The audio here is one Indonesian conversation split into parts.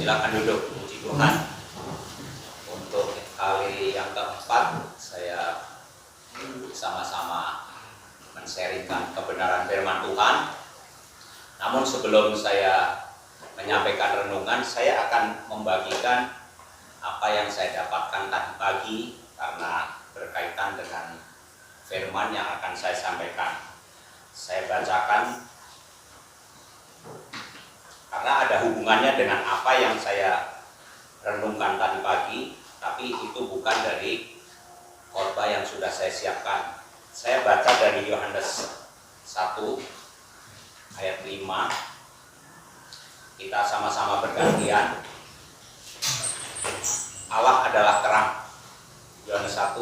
Silakan duduk, puji Tuhan. Untuk kali yang keempat, saya sama-sama men-sharingkan kebenaran firman Tuhan. Namun sebelum saya menyampaikan renungan, saya akan membagikan apa yang saya dapatkan tadi pagi karena berkaitan dengan firman yang akan saya sampaikan. Saya bacakan karena ada hubungannya dengan apa yang saya renungkan tadi pagi, tapi itu bukan dari khotbah yang sudah saya siapkan. Saya baca dari Yohanes 1 ayat 5. Kita sama-sama bergantian. Allah adalah terang. Yohanes 1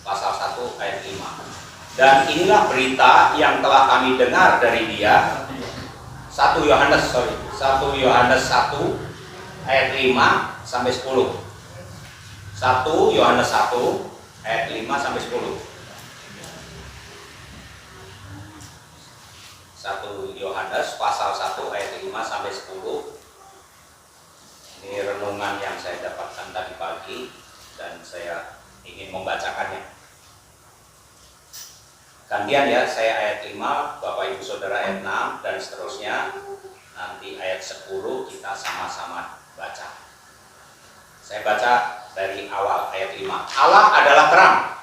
pasal 1 ayat 5. Dan inilah berita yang telah kami dengar dari Dia. 1 Yohanes 1 ayat 5 sampai 10. 1 Yohanes 1 ayat 5 sampai 10. 1 Yohanes pasal 1 ayat 5 sampai 10. Ini renungan yang saya dapatkan tadi pagi dan saya ingin membacakannya. Gantian ya, saya ayat 5, Bapak Ibu Saudara ayat 6 dan seterusnya. Nanti ayat 10 kita sama-sama baca. Saya baca dari awal ayat 5. Allah adalah terang.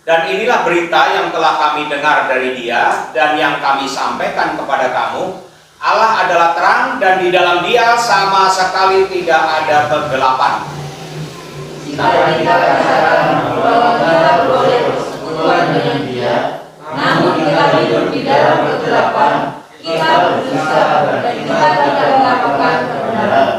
Dan inilah berita yang telah kami dengar dari Dia dan yang kami sampaikan kepada kamu. Allah adalah terang dan di dalam Dia sama sekali tidak ada kegelapan. Jika kita katakan bahwa kita boleh bersekutuan dengan Dia, namun kita hidup di dalam kegelapan, kita berdosa dan kita tidak melakukan kebenaran.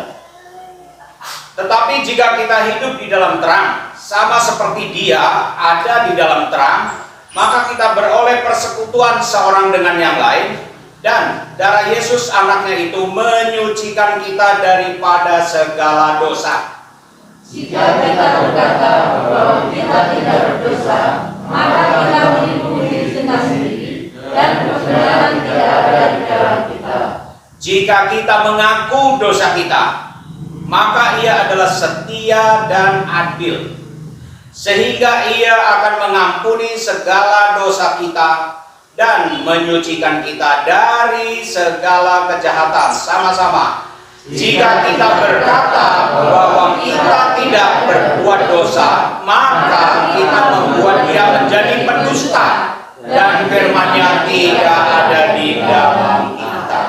Tetapi jika kita hidup di dalam terang, sama seperti Dia ada di dalam terang, maka kita beroleh persekutuan seorang dengan yang lain, dan darah Yesus anaknya itu menyucikan kita daripada segala dosa. Jika kita berkata bahwa kita tidak berdosa, maka kita menipu diri kita sendiri dan kebenaran tidak ada di dalam kita. Jika kita mengaku dosa kita, maka Ia adalah setia dan adil, sehingga Ia akan mengampuni segala dosa kita dan menyucikan kita dari segala kejahatan. Sama-sama. Jika kita berkata bahwa kita tidak berbuat dosa, maka kita membuat Dia menjadi pendusta dan firman-Nya tidak ada di dalam kita.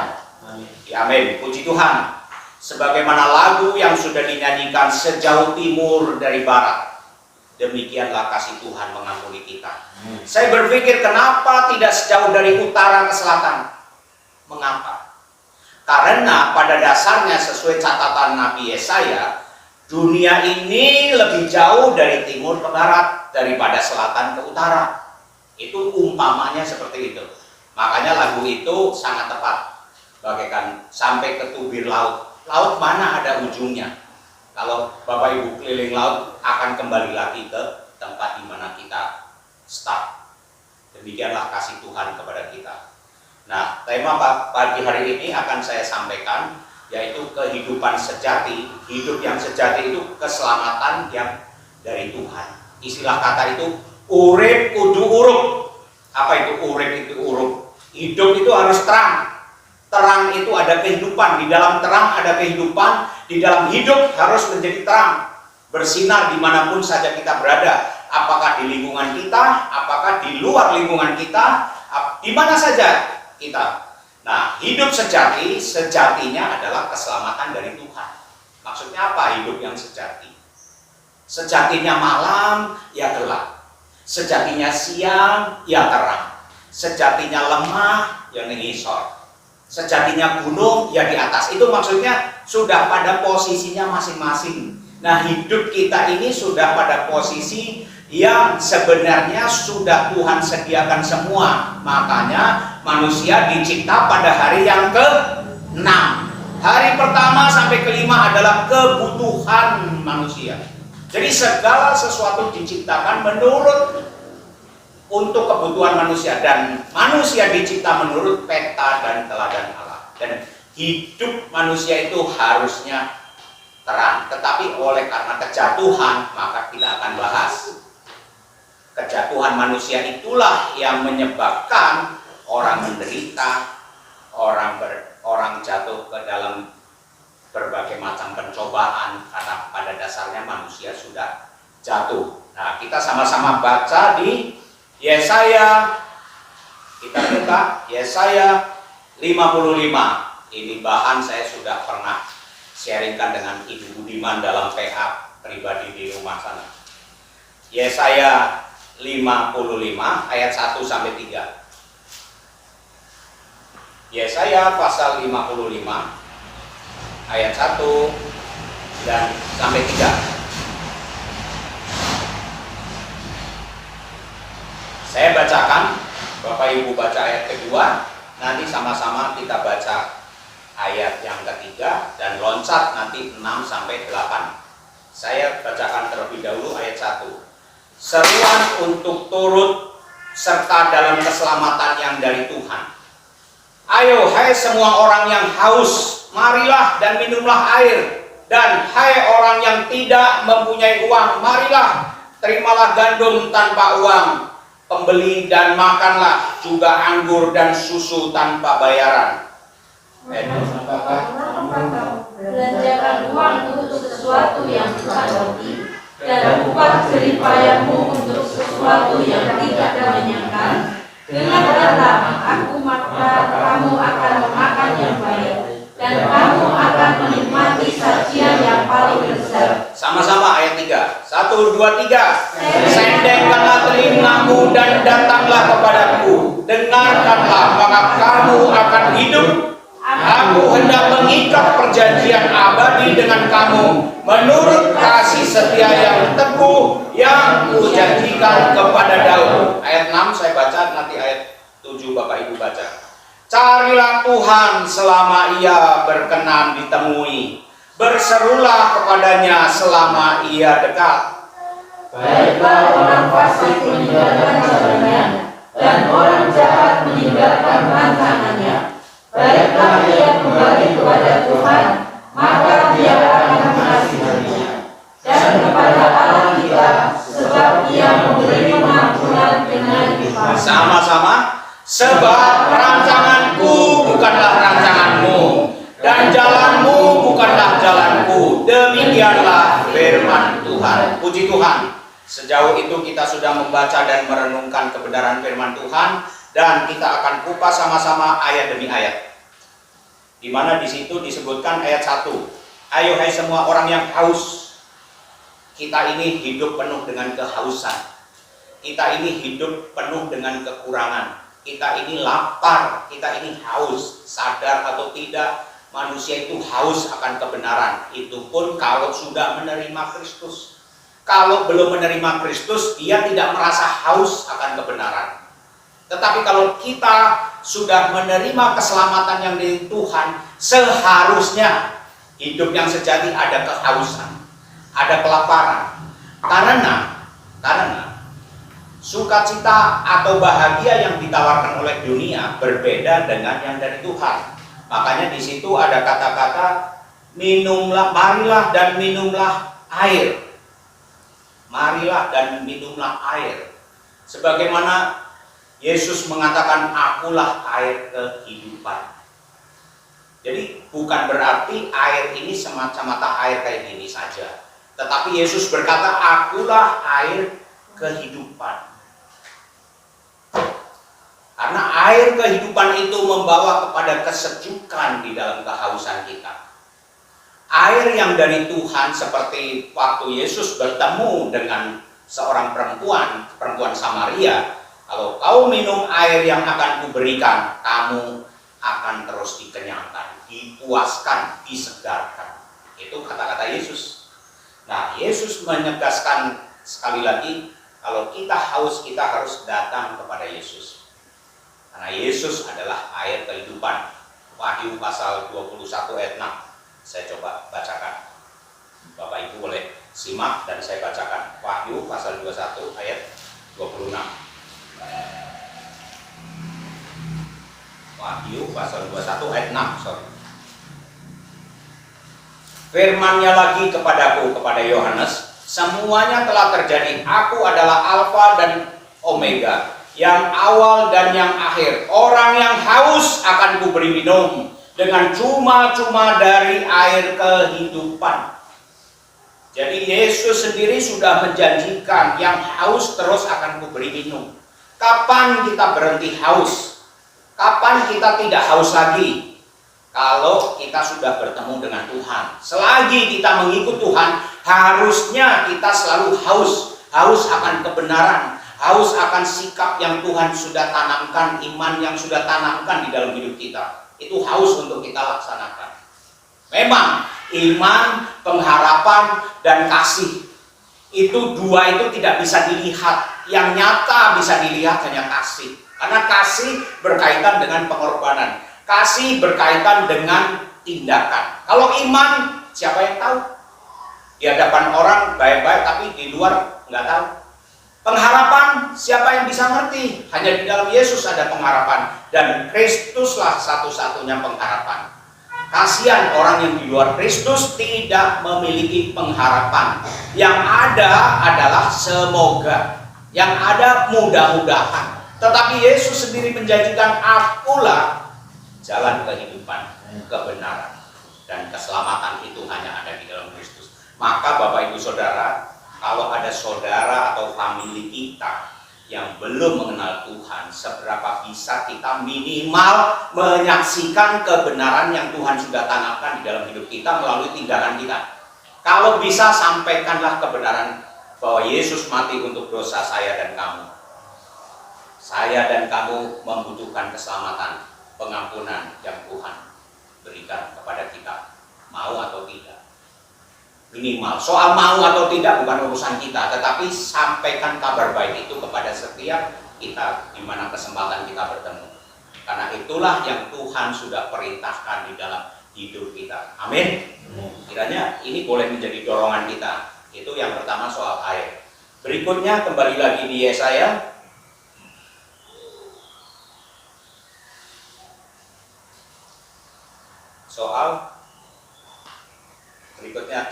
Amin. Puji Tuhan. Sebagaimana lagu yang sudah dinyanyikan, sejauh timur dari barat, demikianlah kasih Tuhan mengampuni kita. Saya berpikir, kenapa tidak sejauh dari utara ke selatan? Mengapa? Karena pada dasarnya sesuai catatan Nabi Yesaya, dunia ini lebih jauh dari timur ke barat daripada selatan ke utara. Itu umpamanya seperti itu. Makanya lagu itu sangat tepat. Bagaikan sampai ke tubir laut. Laut mana ada ujungnya? Kalau Bapak Ibu keliling laut akan kembali lagi ke tempat di mana kita start. Demikianlah kasih Tuhan kepada kita. Nah, tema pagi hari ini akan saya sampaikan, yaitu kehidupan sejati. Hidup yang sejati itu keselamatan yang dari Tuhan. Istilah kata itu urip kudu urup. Apa itu urip itu urup? Hidup itu harus terang. Terang itu ada kehidupan. Di dalam terang ada kehidupan. Di dalam hidup harus menjadi terang. Bersinar dimanapun saja kita berada. Apakah di lingkungan kita, apakah di luar lingkungan kita, di mana saja kita. Nah, hidup sejati, sejatinya adalah keselamatan dari Tuhan. Maksudnya apa hidup yang sejati? Sejatinya malam, ya gelap. Sejatinya siang, ya terang. Sejatinya lemah, ya ngisor. Sejatinya gunung, ya di atas. Itu maksudnya sudah pada posisinya masing-masing. Nah, hidup kita ini sudah pada posisi yang sebenarnya sudah Tuhan sediakan semua. Makanya manusia dicipta pada hari yang ke-6. Hari pertama sampai ke-5 adalah kebutuhan manusia. Jadi segala sesuatu diciptakan menurut untuk kebutuhan manusia, dan manusia dicipta menurut peta dan teladan Allah. Dan hidup manusia itu harusnya terang. Tetapi oleh karena kejatuhan, maka kita akan bahas. Kejatuhan manusia itulah yang menyebabkan orang menderita, orang jatuh ke dalam berbagai macam pencobaan, karena pada dasarnya manusia sudah jatuh. Nah, kita sama-sama baca di Yesaya. Kita buka Yesaya 55. Ini bahan saya sudah pernah sharingkan dengan Ibu Budiman dalam PA pribadi di rumah sana. Yesaya 55 ayat 1 sampai 3. Yesaya pasal 55 ayat 1 dan sampai 3. Saya bacakan, Bapak Ibu baca ayat kedua, nanti sama-sama kita baca ayat yang ketiga dan loncat nanti 6 sampai 8. Saya bacakan terlebih dahulu ayat 1. Seruan untuk turut serta dalam keselamatan yang dari Tuhan. Ayo hai semua orang yang haus, marilah dan minumlah air. Dan hai orang yang tidak mempunyai uang, marilah, terimalah gandum tanpa uang, pembeli dan makanlah juga anggur dan susu tanpa bayaran. Belanjakan uang untuk sesuatu yang bukan roti, dan upah jeripayamu untuk sesuatu yang tidak menyenangkan. Dengarkanlah aku, maka kamu akan memakan yang baik, dan kamu akan menikmati sajian yang paling lezat. Sama-sama ayat 3. 1, 2, 3. Sendengkanlah telingamu dan datanglah kepadaku. Dengarkanlah, maka kamu akan hidup. Aku hendak mengikat perjanjian abadi dengan kamu menurut kasih setia yang teguh yang kujanjikan kepada Daud. Ayat 6 saya baca, nanti ayat 7 Bapak Ibu baca. Carilah Tuhan selama ia berkenan ditemui. Berserulah kepadanya selama ia dekat. Baiklah orang fasik meninggalkan jalannya, dan orang jahat meninggalkan rancangannya. Baiklah ia kembali kepada Tuhan, maka dia akan mengasihinya. Dan kepada Allah kita, sebab ia memberi pengampunan dengan limpah. Sama-sama. Sebab rancanganku bukanlah rancanganmu, dan jalanmu bukanlah jalanku. Demikianlah firman Tuhan. Puji Tuhan. Sejauh itu kita sudah membaca dan merenungkan kebenaran firman Tuhan, dan kita akan kupas sama-sama ayat demi ayat. Di mana di situ disebutkan ayat 1. Ayo hai semua orang yang haus. Kita ini hidup penuh dengan kehausan. Kita ini hidup penuh dengan kekurangan. Kita ini lapar, kita ini haus. Sadar atau tidak, manusia itu haus akan kebenaran. Itu pun kalau sudah menerima Kristus. Kalau belum menerima Kristus, dia tidak merasa haus akan kebenaran. Tetapi kalau kita sudah menerima keselamatan yang dari Tuhan, seharusnya hidup yang sejati ada kehausan, ada kelaparan. Karena sukacita atau bahagia yang ditawarkan oleh dunia berbeda dengan yang dari Tuhan. Makanya di situ ada kata-kata minumlah, marilah dan minumlah air. Marilah dan minumlah air. Sebagaimana Yesus mengatakan, akulah air kehidupan. Jadi bukan berarti air ini semata-mata air kayak gini saja. Tetapi Yesus berkata, akulah air kehidupan. Karena air kehidupan itu membawa kepada kesejukan di dalam kehausan kita. Air yang dari Tuhan, seperti waktu Yesus bertemu dengan seorang perempuan Samaria. Kalau kau minum air yang akan kuberikan, kamu akan terus dikenyangkan, dipuaskan, disegarkan. Itu kata-kata Yesus. Nah, Yesus menegaskan sekali lagi, kalau kita haus, kita harus datang kepada Yesus. Karena Yesus adalah air kehidupan. Wahyu pasal 21 ayat 6. Saya coba bacakan. Bapak Ibu boleh simak dan saya bacakan. Wahyu pasal 21 ayat 26. Wahyu pasal 21 ayat 6, sorry. Firman-Nya lagi kepadaku, kepada Yohanes, semuanya telah terjadi. Aku adalah Alfa dan Omega, yang awal dan yang akhir. Orang yang haus akan kuberi minum dengan cuma-cuma dari air kehidupan. Jadi Yesus sendiri sudah menjanjikan, yang haus terus akan kuberi minum. Kapan kita berhenti haus? Kapan kita tidak haus lagi? Kalau kita sudah bertemu dengan Tuhan. Selagi kita mengikut Tuhan, harusnya kita selalu haus. Haus akan kebenaran, haus akan sikap yang Tuhan sudah tanamkan, iman yang sudah tanamkan di dalam hidup kita. Itu haus untuk kita laksanakan. Memang iman, pengharapan, dan kasih, itu dua itu tidak bisa dilihat. Yang nyata bisa dilihat hanya kasih. Karena kasih berkaitan dengan pengorbanan. Kasih berkaitan dengan tindakan. Kalau iman, siapa yang tahu? Di hadapan orang baik-baik, tapi di luar nggak tahu. Pengharapan, siapa yang bisa ngerti? Hanya di dalam Yesus ada pengharapan. Dan Kristuslah satu-satunya pengharapan. Kasihan orang yang di luar Kristus tidak memiliki pengharapan. Yang ada adalah semoga. Yang ada mudah-mudahan. Tetapi Yesus sendiri menjanjikan, akulah jalan kehidupan, kebenaran, dan keselamatan itu hanya ada di dalam Kristus. Maka Bapak Ibu Saudara, kalau ada saudara atau famili kita yang belum mengenal Tuhan, seberapa bisa kita minimal menyaksikan kebenaran yang Tuhan sudah tanamkan di dalam hidup kita melalui tindakan kita. Kalau bisa, sampaikanlah kebenaran bahwa Yesus mati untuk dosa saya dan kamu. Saya dan kamu membutuhkan keselamatan, pengampunan yang Tuhan berikan kepada kita, mau atau tidak. Minimal, soal mau atau tidak bukan urusan kita, tetapi sampaikan kabar baik itu kepada setiap kita di mana kesempatan kita bertemu. Karena itulah yang Tuhan sudah perintahkan di dalam hidup kita. Amin. Kiranya ini boleh menjadi dorongan kita. Itu yang pertama soal air. Berikutnya kembali lagi di Yesaya. Soal berikutnya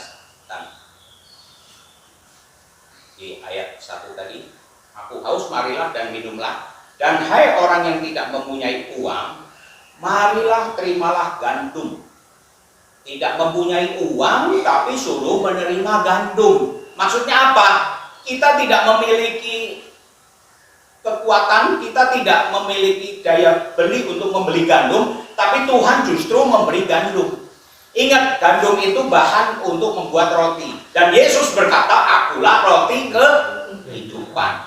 di ayat 1 tadi, aku haus, marilah dan minumlah, dan hai orang yang tidak mempunyai uang, marilah terimalah gandum. Tidak mempunyai uang tapi suruh menerima gandum. Maksudnya apa? Kita tidak memiliki kekuatan, kita tidak memiliki daya beli untuk membeli gandum, tapi Tuhan justru memberi gandum. Ingat, gandum itu bahan untuk membuat roti. Dan Yesus berkata, akulah roti kehidupan.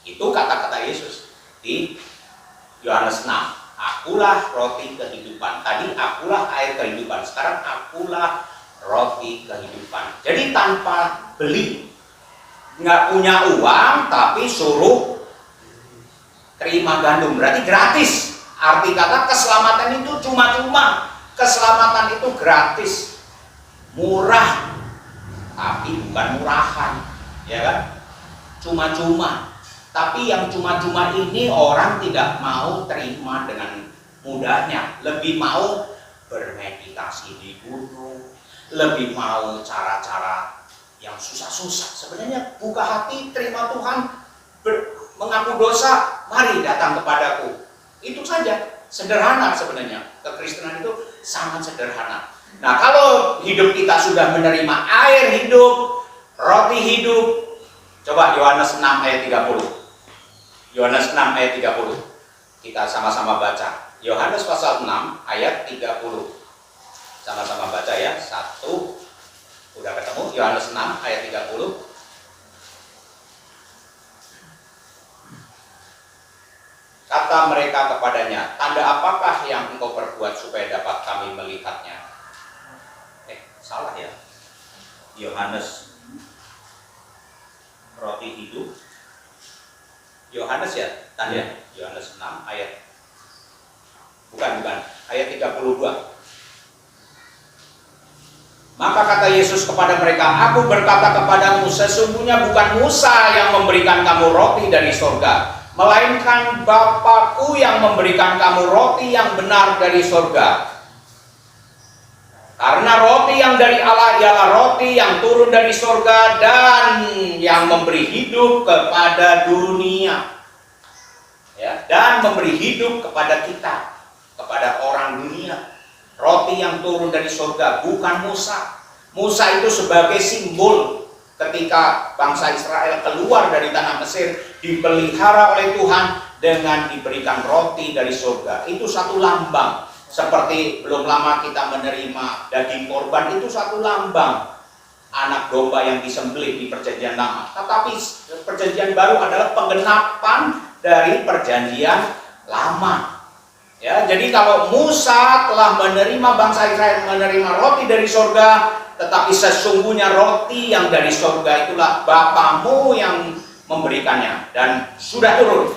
Itu kata-kata Yesus di Yohanes 6. Akulah roti kehidupan. Tadi akulah air kehidupan. Sekarang akulah roti kehidupan. Jadi tanpa beli. Nggak punya uang, tapi suruh terima gandum. Berarti gratis. Arti kata keselamatan itu cuma-cuma. Keselamatan itu gratis, murah, tapi bukan murahan, ya kan? Cuma-cuma. Tapi yang cuma-cuma ini orang tidak mau terima dengan mudahnya. Lebih mau bermeditasi di gunung, lebih mau cara-cara yang susah-susah. Sebenarnya buka hati, terima Tuhan, mengaku dosa, mari datang kepadaku. Itu saja. Sederhana sebenarnya. Kekristenan itu sangat sederhana. Nah, kalau hidup kita sudah menerima air hidup, roti hidup, coba Yohanes 6 ayat 30. Yohanes 6 ayat 30. Kita sama-sama baca. Yohanes pasal 6 ayat 30. Sama-sama baca ya. 1. Udah ketemu? Yohanes 6 ayat 30. Kata mereka kepadanya, tanda apakah yang engkau perbuat supaya dapat kami melihatnya? Salah ya. Yohanes roti hidup. Yohanes ya, tanda Yohanes 6 ayat. Bukan, ayat 32. Maka kata Yesus kepada mereka, aku berkata kepadamu, sesungguhnya bukan Musa yang memberikan kamu roti dari surga, melainkan Bapa-Ku yang memberikan kamu roti yang benar dari surga. Karena roti yang dari Allah ialah roti yang turun dari surga dan yang memberi hidup kepada dunia. Ya, dan memberi hidup kepada kita, kepada orang dunia. Roti yang turun dari surga, bukan Musa. Musa itu sebagai simbol ketika bangsa Israel keluar dari tanah Mesir, dipelihara oleh Tuhan dengan diberikan roti dari surga. Itu satu lambang. Seperti belum lama kita menerima daging korban, itu satu lambang anak domba yang disembelih di perjanjian lama. Tetapi perjanjian baru adalah penggenapan dari perjanjian lama. Ya, jadi kalau Musa telah menerima, bangsa Israel menerima roti dari surga, tetapi sesungguhnya roti yang dari surga itulah Bapamu yang memberikannya dan sudah turun.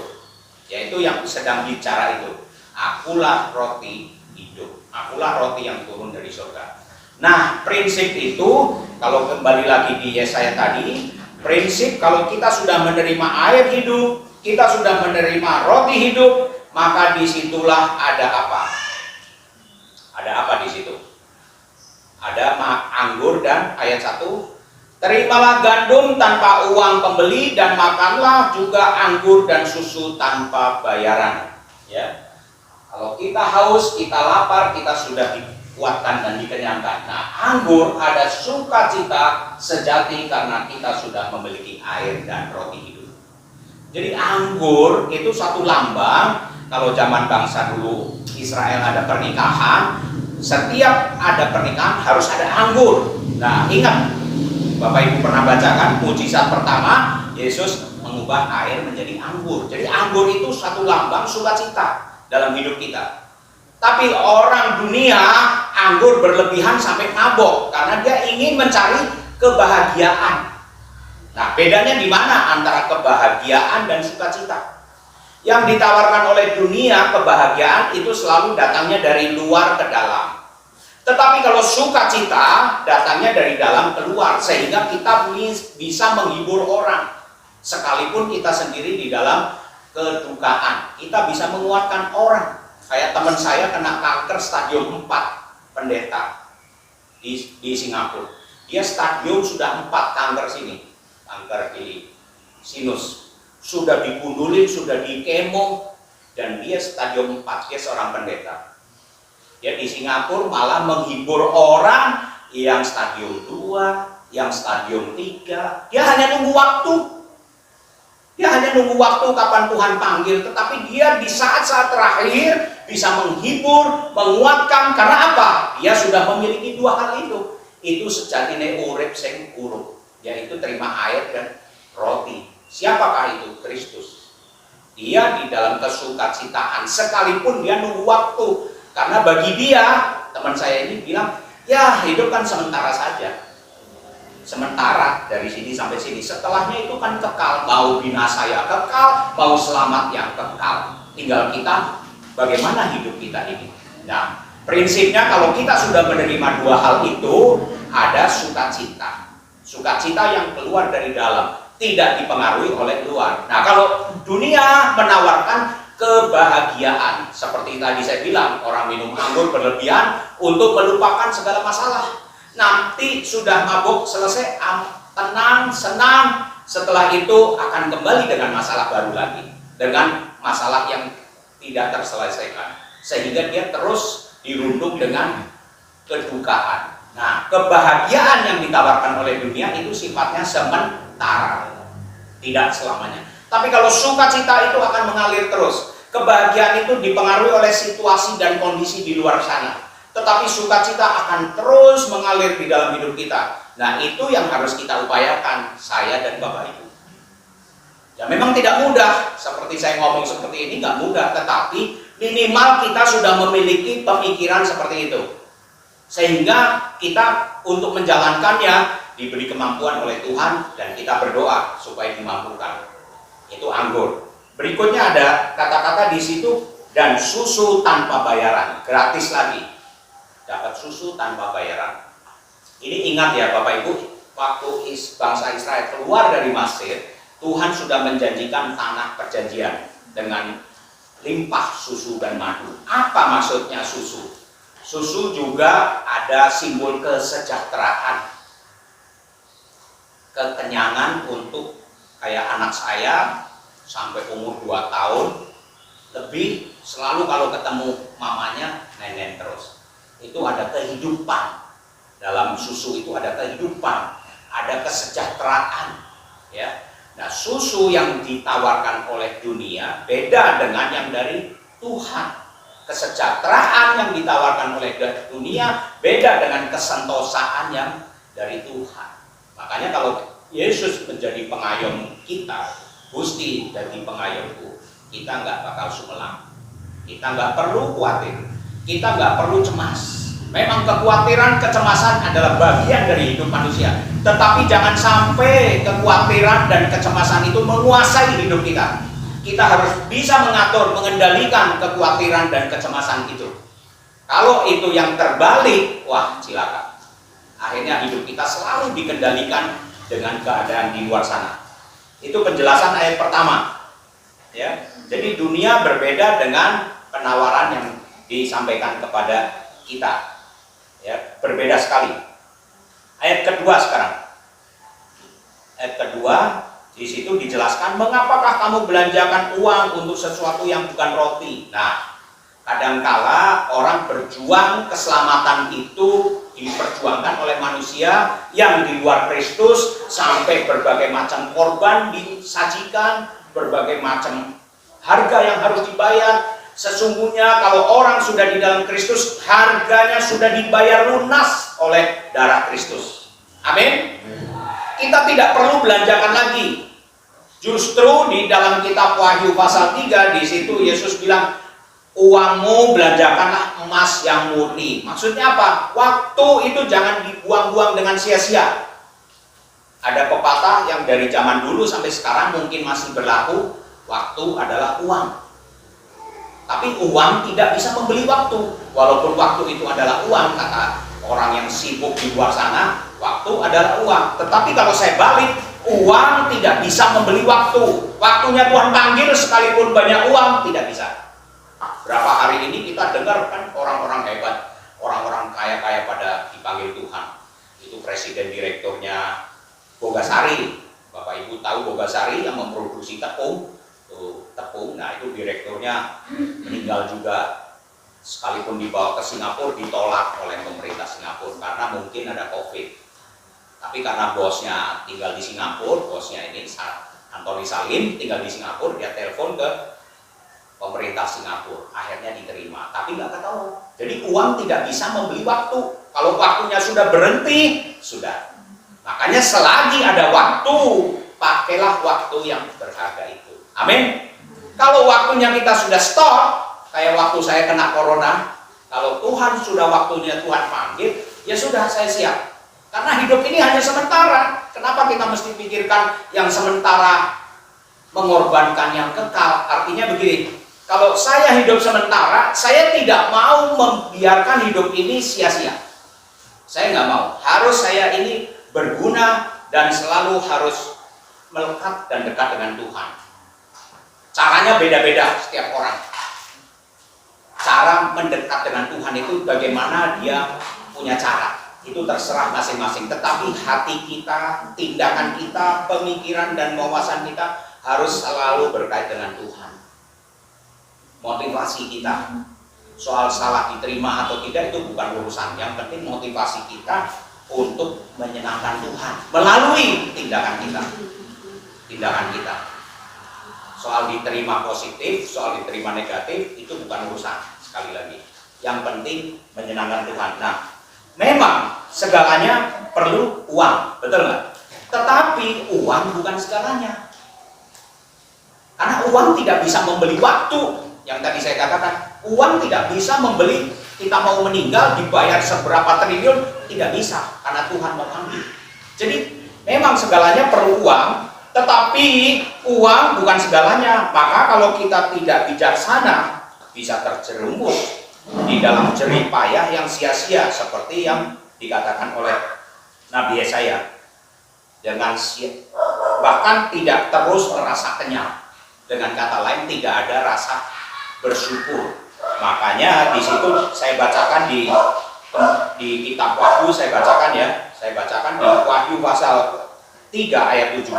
Yaitu yang sedang bicara itu. Akulah roti hidup. Akulah roti yang turun dari surga. Nah, prinsip itu kalau kembali lagi di Yesaya tadi, prinsip kalau kita sudah menerima air hidup, kita sudah menerima roti hidup, maka disitulah ada apa? Ada apa di situ? Ada anggur dan ayat 1. Terimalah gandum tanpa uang pembeli dan makanlah juga anggur dan susu tanpa bayaran. Ya. Kalau kita haus, kita lapar, kita sudah dikuatkan dan dikenyangkan. Nah, anggur ada sukacita sejati karena kita sudah memiliki air dan roti hidup. Jadi anggur itu satu lambang. Kalau zaman bangsa dulu Israel ada pernikahan, setiap ada pernikahan harus ada anggur. Nah, ingat, Bapak Ibu pernah bacakan mujizat pertama, Yesus mengubah air menjadi anggur. Jadi anggur itu satu lambang sukacita dalam hidup kita. Tapi orang dunia anggur berlebihan sampai mabok karena dia ingin mencari kebahagiaan. Nah, bedanya di mana antara kebahagiaan dan sukacita? Yang ditawarkan oleh dunia, kebahagiaan itu selalu datangnya dari luar ke dalam. Tetapi kalau sukacita datangnya dari dalam keluar, sehingga kita bisa menghibur orang. Sekalipun kita sendiri di dalam kedukaan, kita bisa menguatkan orang. Kayak teman saya kena kanker stadium 4, pendeta di Singapura. Dia stadium sudah 4 kanker sini, kanker di sinus. Sudah digundulin, sudah dikemo, dan dia stadium 4, dia seorang pendeta. Dia di Singapura malah menghibur orang yang stadium 2, yang stadium 3. Dia hanya nunggu waktu. Dia hanya nunggu waktu kapan Tuhan panggil, tetapi dia di saat-saat terakhir bisa menghibur, menguatkan. Karena apa? Dia sudah memiliki 2 hal itu. Itu sejatine urip sing urip, yaitu terima air dan roti. Siapakah itu? Kristus. Dia di dalam kesukacitaan, sekalipun dia nunggu waktu. Karena bagi dia, teman saya ini bilang, ya hidup kan sementara saja. Sementara dari sini sampai sini. Setelahnya itu kan kekal. Mau binasa ya kekal, mau selamat ya kekal. Tinggal kita, bagaimana hidup kita ini. Nah, prinsipnya kalau kita sudah menerima 2 hal itu, ada sukacita. Sukacita yang keluar dari dalam, tidak dipengaruhi oleh luar. Nah, kalau dunia menawarkan kebahagiaan, seperti tadi saya bilang, orang minum anggur berlebihan untuk melupakan segala masalah. Nanti sudah mabuk, selesai, tenang, senang. Setelah itu akan kembali dengan masalah baru lagi, dengan masalah yang tidak terselesaikan, sehingga dia terus dirundung dengan kedukaan. Nah, kebahagiaan yang ditawarkan oleh dunia itu sifatnya sementara, tidak selamanya. Tapi kalau sukacita itu akan mengalir terus. Kebahagiaan itu dipengaruhi oleh situasi dan kondisi di luar sana. Tetapi sukacita akan terus mengalir di dalam hidup kita. Nah, itu yang harus kita upayakan, saya dan Bapak Ibu. Ya memang tidak mudah, seperti saya ngomong seperti ini nggak mudah, tetapi minimal kita sudah memiliki pemikiran seperti itu. Sehingga kita untuk menjalankannya diberi kemampuan oleh Tuhan dan kita berdoa supaya dimampukan. Itu anggur. Berikutnya ada kata-kata di situ, dan susu tanpa bayaran, gratis lagi. Dapat susu tanpa bayaran. Ini ingat ya Bapak Ibu, waktu bangsa Israel keluar dari Mesir, Tuhan sudah menjanjikan tanah perjanjian dengan limpah susu dan madu. Apa maksudnya susu? Susu juga ada simbol kesejahteraan, kekenyangan untuk kayak anak saya sampai umur 2 tahun lebih, selalu kalau ketemu mamanya nenen terus. Itu ada kehidupan. Dalam susu itu ada kehidupan, ada kesejahteraan, ya. Nah, susu yang ditawarkan oleh dunia beda dengan yang dari Tuhan. Kesejahteraan yang ditawarkan oleh dunia beda dengan kesentosaan yang dari Tuhan. Makanya kalau Yesus menjadi pengayom kita, Gusti jadi pengayomku, kita nggak bakal sumelang, kita nggak perlu khawatir, kita nggak perlu cemas. Memang kekhawatiran, kecemasan adalah bagian dari hidup manusia, tetapi jangan sampai kekhawatiran dan kecemasan itu menguasai hidup kita. Kita harus bisa mengatur, mengendalikan kekhawatiran dan kecemasan itu. Kalau itu yang terbalik, wah cilaka. Akhirnya hidup kita selalu dikendalikan dengan keadaan di luar sana. Itu penjelasan ayat pertama. Ya, jadi dunia berbeda dengan penawaran yang disampaikan kepada kita. Ya, berbeda sekali. Ayat kedua sekarang. Ayat kedua di situ dijelaskan, mengapakah kamu belanjakan uang untuk sesuatu yang bukan roti. Nah, kadangkala orang berjuang, keselamatan itu diperjuangkan oleh manusia yang di luar Kristus, sampai berbagai macam korban disajikan, berbagai macam harga yang harus dibayar. Sesungguhnya kalau orang sudah di dalam Kristus, harganya sudah dibayar lunas oleh darah Kristus. Amin. Kita tidak perlu belanjakan lagi. Justru di dalam kitab Wahyu pasal 3 di situ Yesus bilang, uangmu belanjakanlah emas yang murni. Maksudnya apa? Waktu itu jangan dibuang-buang dengan sia-sia. Ada pepatah yang dari zaman dulu sampai sekarang mungkin masih berlaku, waktu adalah uang. Tapi uang tidak bisa membeli waktu. Walaupun waktu itu adalah uang, kata orang yang sibuk di luar sana, waktu adalah uang. Tetapi kalau saya balik, uang tidak bisa membeli waktu. Waktunya Tuhan panggil sekalipun banyak uang, tidak bisa. Berapa hari ini kita dengar kan orang-orang hebat, orang-orang kaya-kaya pada dipanggil Tuhan. Itu presiden direkturnya Bogasari. Bapak Ibu tahu Bogasari yang memproduksi tepung. Tepung, nah itu direkturnya meninggal juga. Sekalipun dibawa ke Singapura ditolak oleh pemerintah Singapura karena mungkin ada COVID. Tapi karena bosnya tinggal di Singapura, bosnya ini Antoni Salim tinggal di Singapura, dia telepon ke pemerintah Singapura, akhirnya diterima. Tapi nggak ketahuan. Jadi uang tidak bisa membeli waktu. Kalau waktunya sudah berhenti, sudah. Makanya selagi ada waktu, pakailah waktu yang berharga itu. Amin. Kalau waktunya kita sudah stop, kayak waktu saya kena corona, kalau Tuhan sudah waktunya Tuhan panggil, ya sudah, saya siap. Karena hidup ini hanya sementara. Kenapa kita mesti pikirkan yang sementara, mengorbankan yang kekal? Artinya begini, kalau saya hidup sementara, saya tidak mau membiarkan hidup ini sia-sia. Saya nggak mau. Harus saya ini berguna dan selalu harus melekat dan dekat dengan Tuhan. Caranya beda-beda setiap orang. Cara mendekat dengan Tuhan itu bagaimana dia punya cara. Itu terserah masing-masing. Tetapi hati kita, tindakan kita, pemikiran dan wawasan kita harus selalu berkait dengan Tuhan. Motivasi kita. Soal salah diterima atau tidak itu bukan urusan. Yang penting motivasi kita untuk menyenangkan Tuhan melalui tindakan kita. Tindakan kita. Soal diterima positif, soal diterima negatif, itu bukan urusan. Sekali lagi, yang penting menyenangkan Tuhan. Nah, memang segalanya perlu uang, betul nggak? Tetapi uang bukan segalanya. Karena uang tidak bisa membeli waktu. Yang tadi saya katakan, uang tidak bisa membeli, kita mau meninggal dibayar seberapa triliun, tidak bisa. Karena Tuhan mau ambil. Jadi memang segalanya perlu uang. Tetapi uang bukan segalanya. Maka kalau kita tidak bijaksana, bisa terjerumus di dalam jerih payah yang sia-sia, seperti yang dikatakan oleh Nabi Yesaya. Dengan bahkan tidak terus merasa kenyang. Dengan kata lain, tidak ada rasa bersyukur. Makanya di situ saya bacakan di kitab Wahyu, saya bacakan di Wahyu pasal 3 ayat 17.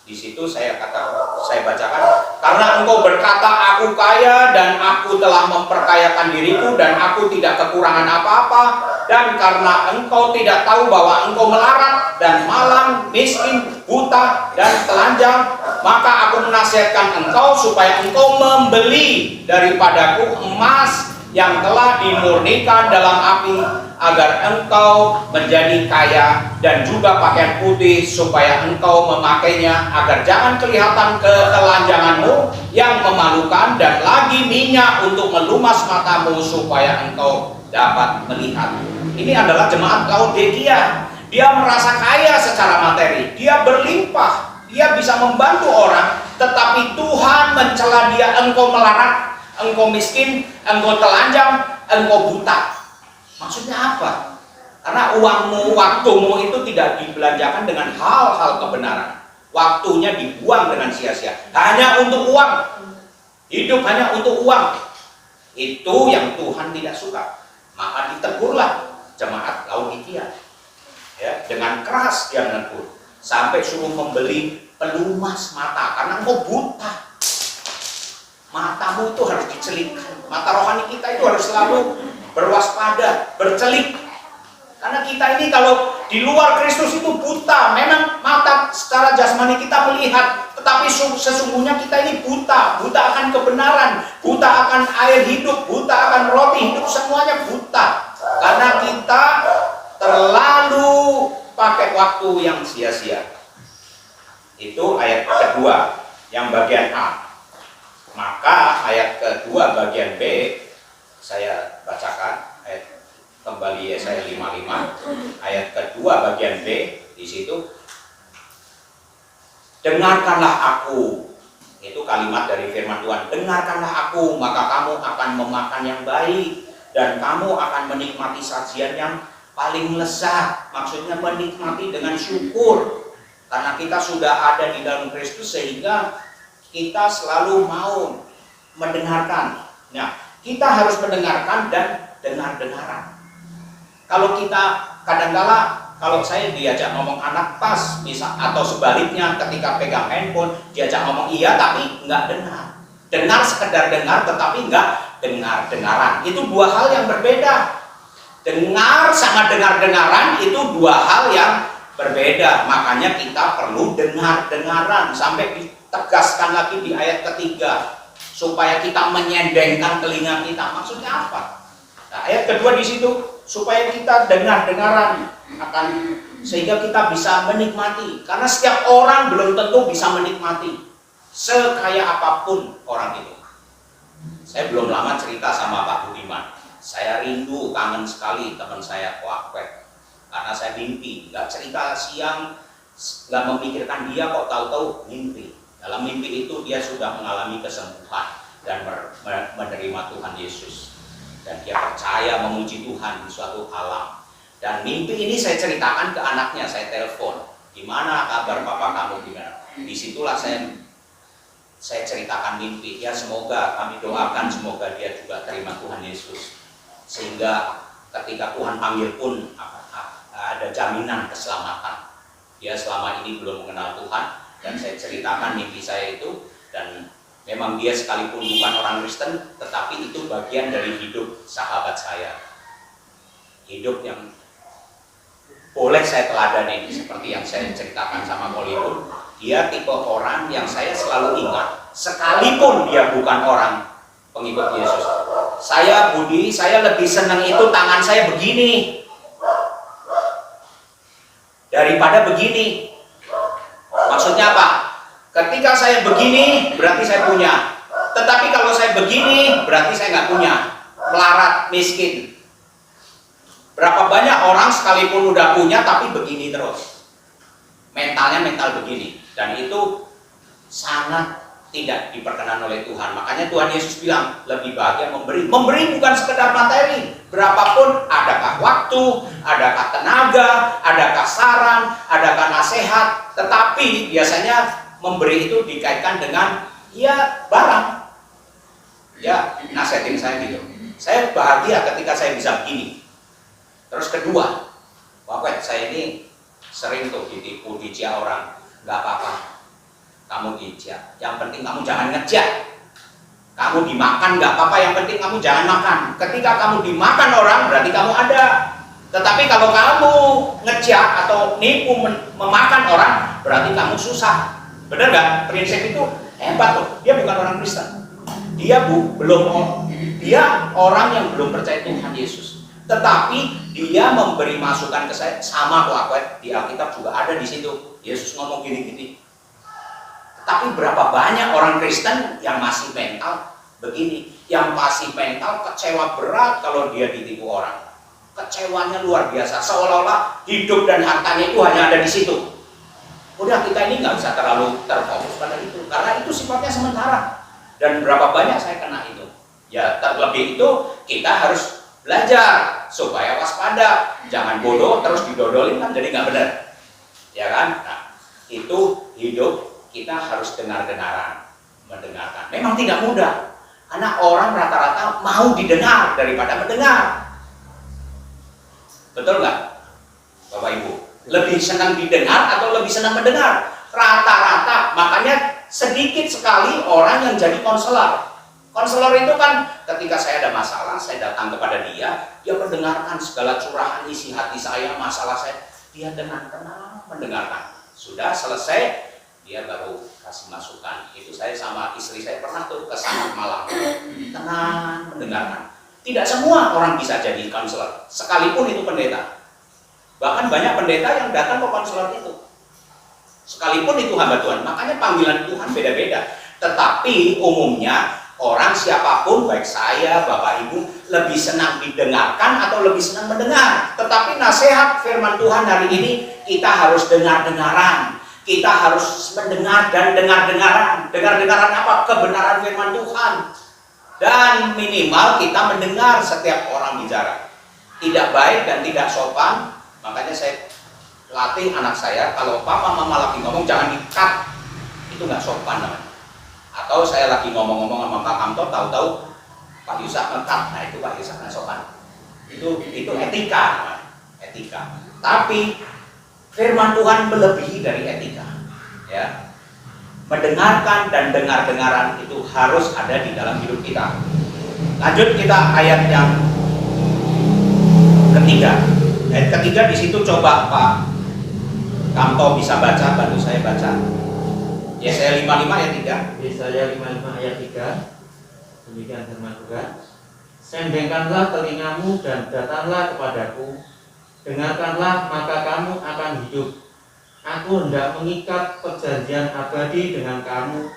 Di situ saya bacakan, karena engkau berkata aku kaya dan aku telah memperkayakan diriku dan aku tidak kekurangan apa-apa, dan karena engkau tidak tahu bahwa engkau melarat dan malang, miskin, buta dan telanjang, maka aku menasihatkan engkau supaya engkau membeli daripadaku emas yang telah dimurnikan dalam api, agar engkau menjadi kaya, dan juga pakaian putih supaya engkau memakainya, agar jangan kelihatan ketelanjanganmu yang memalukan, dan lagi minyak untuk melumas matamu supaya engkau dapat melihat. Ini adalah jemaat Laodikia. Dia merasa kaya secara materi, dia berlimpah, dia bisa membantu orang, tetapi Tuhan mencela dia. Engkau melarat, engkau miskin, engkau telanjang, engkau buta. Maksudnya apa? Karena uangmu, waktumu itu tidak dibelanjakan dengan hal-hal kebenaran. Waktunya dibuang dengan sia-sia, hanya untuk uang. Hidup hanya untuk uang. Itu yang Tuhan tidak suka. Maka ditegurlah jemaat Laodikia. Ya, dengan keras dia menegur, sampai suruh membeli pelumas mata, karena engkau buta. Matamu itu harus dicelipkan. Mata rohani kita itu harus selalu berwaspada, bercelik. Karena kita ini kalau di luar Kristus itu buta. Memang mata secara jasmani kita melihat, tetapi sesungguhnya kita ini buta. Buta akan kebenaran, buta akan air hidup, buta akan roti hidup, semuanya buta. Karena kita terlalu pakai waktu yang sia-sia. Itu ayat kedua, yang bagian A. Maka ayat kedua bagian B saya bacakan, ayat kembali Yesaya 55 ayat kedua bagian B. Di situ, dengarkanlah aku, itu kalimat dari firman Tuhan, dengarkanlah aku, maka kamu akan memakan yang baik, dan kamu akan menikmati sajian yang paling lezat. Maksudnya menikmati dengan syukur, karena kita sudah ada di dalam Kristus, sehingga kita selalu mau mendengarkan. Nah, kita harus mendengarkan dan dengar-dengaran. Kalau kita kadang-kala, kalau saya diajak ngomong anak pas, bisa, atau sebaliknya ketika pegang handphone, diajak ngomong iya tapi nggak dengar. Dengar sekedar dengar tetapi nggak dengar-dengaran. Itu dua hal yang berbeda. Dengar sama dengar-dengaran itu dua hal yang berbeda. Makanya kita perlu dengar-dengaran, sampai ditegaskan lagi di ayat ketiga, supaya kita menyendengkan telinga kita. Maksudnya apa? Nah, ayat kedua di situ, supaya kita dengar-dengaran akan, sehingga kita bisa menikmati. Karena setiap orang belum tentu bisa menikmati, sekaya apapun orang itu. Saya belum lama cerita sama Pak Budiman. Saya rindu, kangen sekali teman saya Koakwet. Karena saya mimpi, nggak cerita siang, nggak memikirkan dia, kok tahu-tahu mimpi. Dalam mimpi itu dia sudah mengalami kesembuhan dan menerima Tuhan Yesus. Dan dia percaya memuji Tuhan di suatu alam. Dan mimpi ini saya ceritakan ke anaknya, saya telepon. Gimana kabar papa kamu, gimana? Disitulah saya ceritakan mimpi. Ya, semoga kami doakan, semoga dia juga terima Tuhan Yesus. Sehingga ketika Tuhan panggil pun ada jaminan keselamatan. Dia selama ini belum mengenal Tuhan. Dan saya ceritakan mimpi saya itu, dan memang dia sekalipun bukan orang Kristen, tetapi itu bagian dari hidup sahabat saya. Hidup yang boleh saya teladani, seperti yang saya ceritakan sama Kolibun. Dia tipe orang yang saya selalu ingat, sekalipun dia bukan orang pengikut Yesus. Saya Budi, saya lebih senang itu tangan saya begini daripada begini. Maksudnya apa? Ketika saya begini, berarti saya punya. Tetapi kalau saya begini, berarti saya nggak punya. Melarat, miskin. Berapa banyak orang sekalipun udah punya, tapi begini terus. Mentalnya mental begini. Dan itu sangat tidak diperkenan oleh Tuhan. Makanya Tuhan Yesus bilang, lebih bahagia memberi. Memberi bukan sekedar materi. Berapapun, adakah waktu, adakah tenaga, adakah saran, adakah nasihat. Tetapi biasanya memberi itu dikaitkan dengan ya barang. Ya, nasihatin saya gitu. Saya bahagia ketika saya bisa begini. Terus kedua, Bapak, saya ini sering tuh ditipu, dijak orang. Nggak apa-apa, kamu dijak. Yang penting kamu jangan ngejak. Kamu dimakan nggak apa-apa, yang penting kamu jangan makan. Ketika kamu dimakan orang, berarti kamu ada. Tetapi kalau kamu ngejak atau nipu memakan orang, berarti kamu susah. Benar nggak? Prinsip itu hebat tuh. Dia bukan orang Kristen. Dia dia orang yang belum percaya Tuhan Yesus. Tetapi dia memberi masukan ke saya, sama kok aku di Alkitab juga ada di situ. Yesus ngomong gini-gini. Tapi berapa banyak orang Kristen yang masih mental begini, yang masih mental kecewa berat kalau dia ditipu orang. Kecewanya luar biasa, seolah-olah hidup dan hartanya itu hanya ada di situ. Udah, kita ini nggak bisa terlalu terfokus pada itu, karena itu sifatnya sementara. Dan berapa banyak saya kena itu. Ya, terlebih itu kita harus belajar supaya waspada, jangan bodoh terus didodolin, kan jadi nggak benar, ya kan? Nah, itu hidup kita harus mendengarkan. Memang tidak mudah, karena orang rata-rata mau didengar daripada mendengar. Betul nggak, Bapak Ibu? Lebih senang didengar atau lebih senang mendengar? Rata-rata, makanya sedikit sekali orang yang jadi konselor. Konselor itu kan ketika saya ada masalah, saya datang kepada dia mendengarkan segala curahan isi hati saya, masalah saya, dia dengan tenang mendengarkan. Sudah selesai, dia baru kasih masukan. Itu saya sama istri saya pernah tuh ke sana malam, tenang mendengarkan. Tidak semua orang bisa jadi konselor, sekalipun itu pendeta. Bahkan banyak pendeta yang datang ke konselor itu, sekalipun itu hamba Tuhan. Makanya panggilan Tuhan beda-beda. Tetapi umumnya orang siapapun, baik saya, Bapak Ibu, lebih senang didengarkan atau lebih senang mendengar. Tetapi nasihat firman Tuhan hari ini, kita harus dengar-dengaran. Kita harus mendengar dan dengar-dengaran. Dengar-dengaran apa? Kebenaran firman Tuhan. Dan minimal kita mendengar setiap orang bicara. Tidak baik dan tidak sopan. Makanya saya latih anak saya, kalau papa mama lagi ngomong jangan di-cut. Itu nggak sopan namanya. Atau saya lagi ngomong-ngomong sama Pak Kamto, tahu-tahu Pak Yusak nge-cut. Nah, itu Pak Yusak nggak sopan. Itu etika namanya. Etika. Tapi firman Tuhan melebihi dari etika. Ya. Mendengarkan dan dengar-dengaran itu harus ada di dalam hidup kita. Lanjut kita ayat yang ketiga. Ayat ketiga di situ coba Pak Kamto bisa baca, bantu saya baca. Yesaya 55 ayat 3. Yesaya 55 ayat 3. Demikian firman Tuhan. Sendengkanlah telingamu dan datanglah kepadaku. Dengarkanlah maka kamu akan hidup. Aku hendak mengikat perjanjian abadi dengan kamu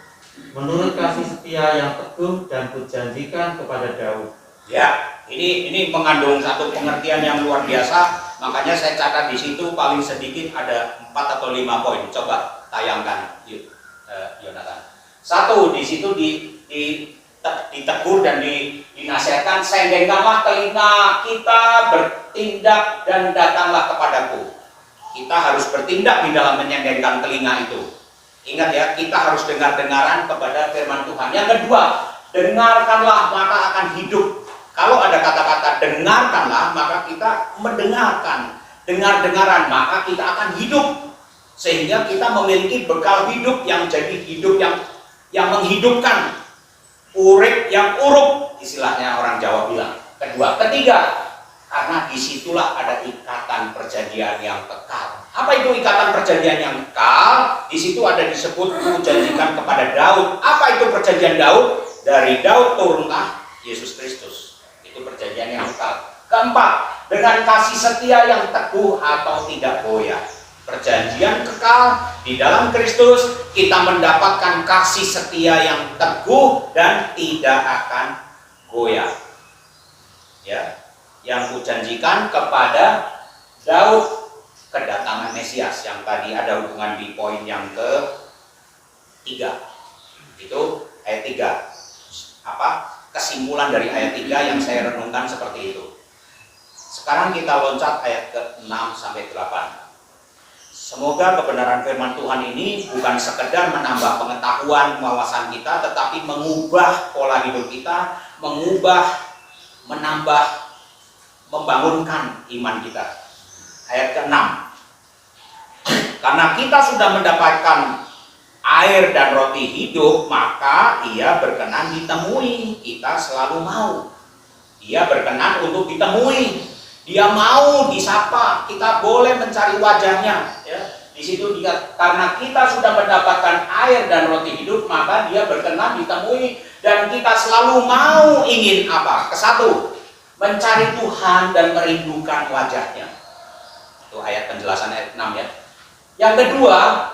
menurut kasih setia yang teguh dan kujanjikan kepada Daud. Ya, ini mengandung satu pengertian yang luar biasa. Makanya saya catat di situ paling sedikit ada 4 atau 5 poin. Coba tayangkan, Yonatan. Satu, di situ ditegur dan dinasihatkan, sendengkanlah telinga kita bertindak dan datanglah kepadaku. Kita harus bertindak di dalam menyendengkan telinga itu. Ingat ya, kita harus dengar-dengaran kepada firman Tuhan. Yang kedua, dengarkanlah maka akan hidup. Kalau ada kata-kata dengarkanlah, maka kita mendengarkan. Dengar-dengaran, maka kita akan hidup. Sehingga kita memiliki bekal hidup yang jadi hidup yang menghidupkan. Urip yang urup, istilahnya orang Jawa bilang. Kedua, ketiga, karena disitulah ada ikatan perjanjian yang kekal. Apa itu ikatan perjanjian yang kekal? Di situ ada disebut kujanjikan kepada Daud. Apa itu perjanjian Daud? Dari Daud turunlah Yesus Kristus. Itu perjanjian yang kekal. Keempat, dengan kasih setia yang teguh atau tidak goyah. Perjanjian kekal di dalam Kristus, kita mendapatkan kasih setia yang teguh dan tidak akan goyah. Ya, yang kujanjikan kepada Daud, kedatangan Mesias, yang tadi ada hubungan di poin yang ke-3. Itu ayat 3. Kesimpulan dari ayat 3 yang saya renungkan seperti itu. Sekarang kita loncat ayat ke-6 sampai 8. Semoga kebenaran firman Tuhan ini bukan sekedar menambah pengetahuan, wawasan kita, tetapi mengubah pola hidup kita, menambah, membangunkan iman kita. Ayat ke-6. Karena kita sudah mendapatkan air dan roti hidup, maka ia berkenan ditemui. Kita selalu mau. Dia berkenan untuk ditemui. Dia mau disapa, kita boleh mencari wajahnya. Ya. Di situ dia, karena kita sudah mendapatkan air dan roti hidup, maka dia berkenan ditemui. Dan kita selalu mau ingin apa? Kesatu, mencari Tuhan dan merindukan wajahnya. Itu ayat penjelasan ayat 6 ya. Yang kedua,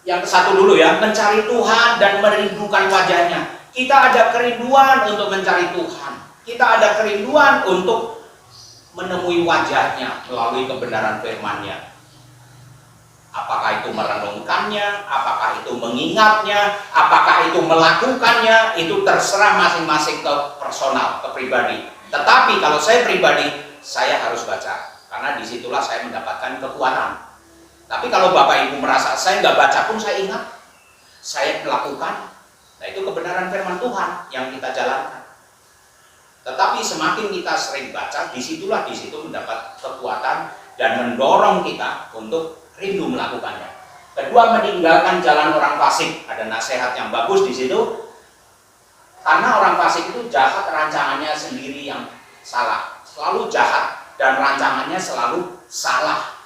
yang ke-1 dulu ya, mencari Tuhan dan merindukan wajahnya. Kita ada kerinduan untuk mencari Tuhan. Kita ada kerinduan untuk menemui wajahnya melalui kebenaran firman-Nya. Apakah itu merenungkannya, apakah itu mengingatnya, apakah itu melakukannya, itu terserah masing-masing ke personal, ke pribadi. Tetapi kalau saya pribadi, saya harus baca, karena disitulah saya mendapatkan kekuatan. Tapi kalau Bapak Ibu merasa saya nggak baca pun saya ingat, saya melakukan, nah itu kebenaran firman Tuhan yang kita jalankan. Tetapi semakin kita sering baca, di situ mendapat kekuatan dan mendorong kita untuk rindu melakukannya. Kedua, meninggalkan jalan orang fasik. Ada nasihat yang bagus di situ. Karena orang fasik itu jahat, rancangannya sendiri yang salah. Selalu jahat dan rancangannya selalu salah.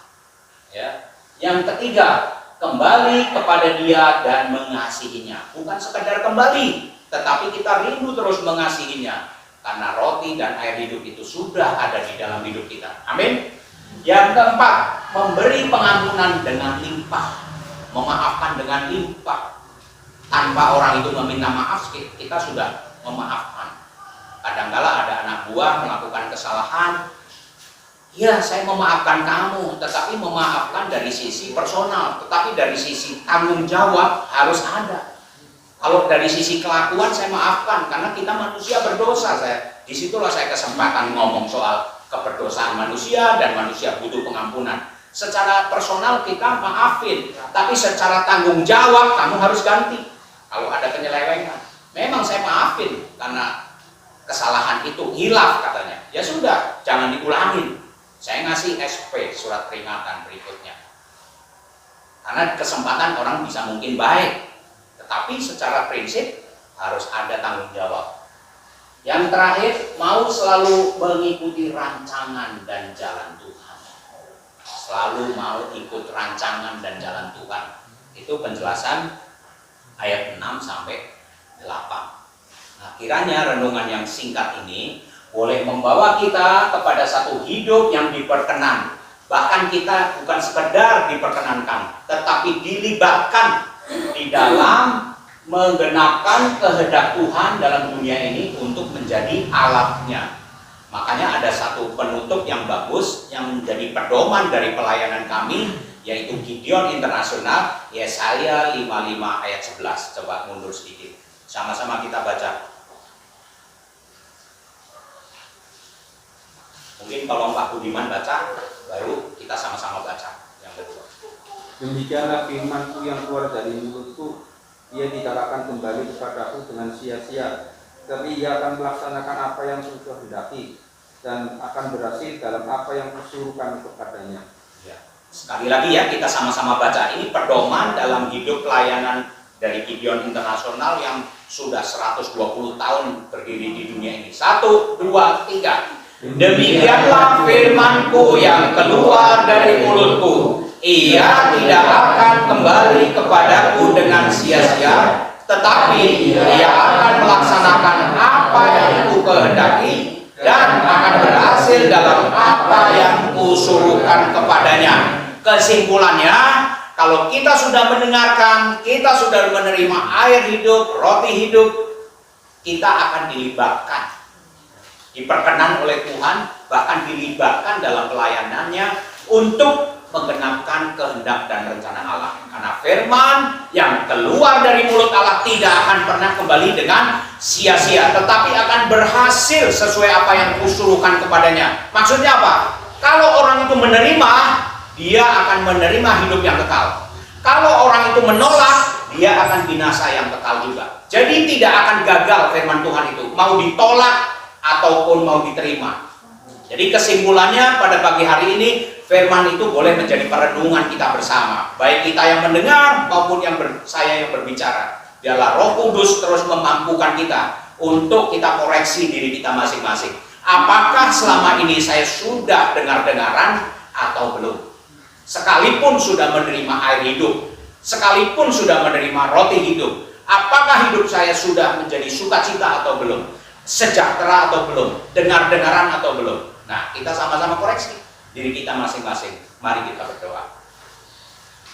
Ya. Yang ketiga, kembali kepada Dia dan mengasihinya. Bukan sekedar kembali, tetapi kita rindu terus mengasihinya. Karena roti dan air hidup itu sudah ada di dalam hidup kita. Amin. Yang keempat, memberi pengampunan dengan limpah. Memaafkan dengan limpah. Tanpa orang itu meminta maaf, kita sudah memaafkan. Kadangkala ada anak buah melakukan kesalahan. Ya, saya memaafkan kamu, tetapi memaafkan dari sisi personal, tetapi dari sisi tanggung jawab harus ada. Kalau dari sisi kelakuan saya maafkan, karena kita manusia berdosa. Disitulah saya kesempatan ngomong soal keberdosaan manusia dan manusia butuh pengampunan. Secara personal kita maafin, tapi secara tanggung jawab kamu harus ganti. Kalau ada penyelewengan, memang saya maafin karena kesalahan itu hilaf katanya. Ya sudah, jangan diulangin. Saya ngasih SP, surat peringatan berikutnya. Karena kesempatan orang bisa mungkin baik, tetapi secara prinsip harus ada tanggung jawab. Yang terakhir, mau selalu mengikuti rancangan dan jalan Tuhan. Selalu mau ikut rancangan dan jalan Tuhan. Itu penjelasan ayat 6 sampai 8. Nah, kiranya renungan yang singkat ini boleh membawa kita kepada satu hidup yang diperkenan. Bahkan kita bukan sekedar diperkenankan, tetapi dilibatkan di dalam menggenapkan kehendak Tuhan dalam dunia ini untuk menjadi alatnya. Makanya ada satu penutup yang bagus yang menjadi pedoman dari pelayanan kami, yaitu Gideon Internasional, Yesaya 55 ayat 11. Coba mundur sedikit, sama-sama kita baca. Mungkin tolong Pak Budiman baca, baru kita sama-sama baca yang kedua. Demikianlah firman-Ku yang keluar dari mulutku, ia tidak akan kembali kepadaku dengan sia-sia, tapi ia akan melaksanakan apa yang Kusuruh hendaki dan akan berhasil dalam apa yang Kusuruhkan kepadanya. Ya. Sekali lagi ya, kita sama-sama baca. Ini pedoman dalam hidup pelayanan dari Gideon Internasional yang sudah 120 tahun berdiri di dunia ini. 1, 2, 3. Demikianlah firman-Ku yang keluar dari mulutku. Ia tidak akan kembali kepadaku dengan sia-sia, tetapi ia akan melaksanakan apa yang Ku kehendaki dan akan berhasil dalam apa yang Kusuruhkan kepadanya. Kesimpulannya, kalau kita sudah mendengarkan, kita sudah menerima air hidup, roti hidup, kita akan dilibatkan, diperkenan oleh Tuhan, bahkan dilibatkan dalam pelayanannya untuk menggenapkan kehendak dan rencana Allah. Karena firman yang keluar dari mulut Allah tidak akan pernah kembali dengan sia-sia, tetapi akan berhasil sesuai apa yang Kusuruhkan kepadanya. Maksudnya apa? Kalau orang itu menerima, dia akan menerima hidup yang kekal. Kalau orang itu menolak, dia akan binasa yang kekal juga. Jadi tidak akan gagal firman Tuhan itu, mau ditolak ataupun mau diterima. Jadi kesimpulannya pada pagi hari ini, firman itu boleh menjadi perenungan kita bersama. Baik kita yang mendengar maupun saya yang berbicara. Biarlah Roh Kudus terus memampukan kita untuk kita koreksi diri kita masing-masing. Apakah selama ini saya sudah dengar-dengaran atau belum? Sekalipun sudah menerima air hidup, sekalipun sudah menerima roti hidup, apakah hidup saya sudah menjadi sukacita atau belum? Sejahtera atau belum? Dengar-dengaran atau belum? Nah, kita sama-sama koreksi diri kita masing-masing. Mari kita berdoa.